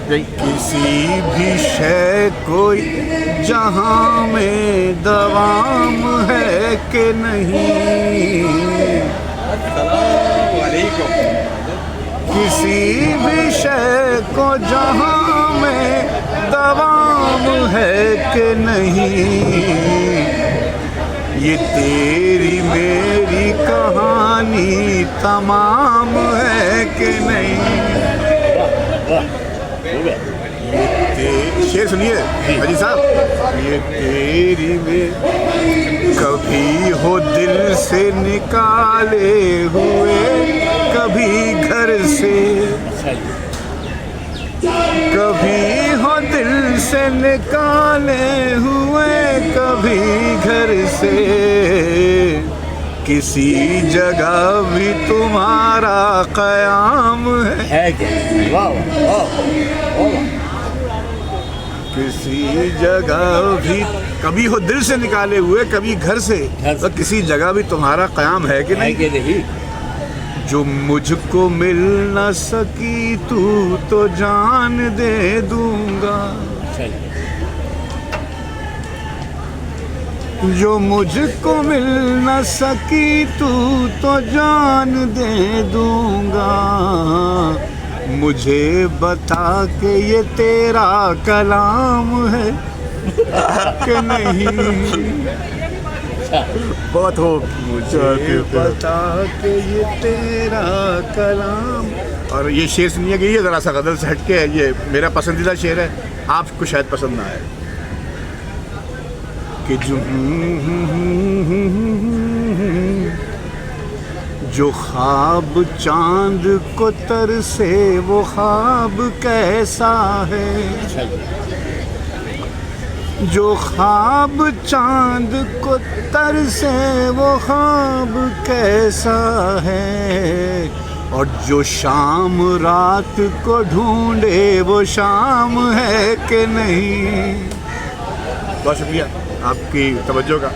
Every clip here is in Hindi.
किसी भी शय कोई जहां में दवाम है कि नहीं, किसी भी शय को जहां में दवाम है कि नहीं, ये तेरी मेरी कहानी तमाम है कि नहीं। शेर सुनिए अजी साहब, ये तेरी में कभी हो दिल से निकाले हुए, कभी घर से, कभी हो दिल से निकाले हुए, कभी घर से, किसी जगह भी तुम्हारा क़याम है कि किसी जगह भी, कभी हो दिल से निकाले हुए, कभी घर से, तो किसी जगह भी तुम्हारा क़याम है कि नहीं। जो मुझको मिल न सकी तू तो जान दे दूंगा, जो मुझको मिल न सकी तू तो जान दे दूंगा, मुझे बता के ये तेरा कलाम है कि नहीं। बहुत हो, मुझे बता के ये तेरा कलाम। और ये शेर सुनिए कि ये ज़रा सा गज़ल से हटके है, ये मेरा पसंदीदा शेर है, आपको शायद पसंद ना आए। कि जो ख्वाब चांद को तरसे वो ख्वाब कैसा है, जो ख्वाब चांद को तरसे वो ख्वाब कैसा है, और जो शाम रात को ढूंढे वो शाम है कि नहीं। बहुत शुक्रिया आपकी तवज्जो का।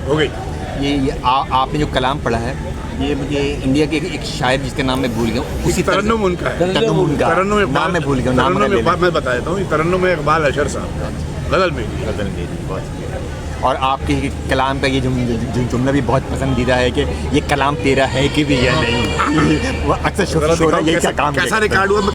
हो गई। ये आपने जो कलाम पढ़ा है, ये मुझे इंडिया के एक शायर जिसके नाम मैं भूल गया हूँ, उसी तरन्नुम उनका है, तरन्नुम नाम मैं भूल गया हूँ, नाम मैं बता देता हूँ। तरन्नुम इकबाल अशर साहब का, गज़ल में बहुत। और आपके कलाम का ये जुमला भी बहुत पसंदीदा है कि ये कलाम तेरा है कि भी या नहीं। वो अक्सर शोरा ये क्या काम कैसा रिकॉर्ड हुआ।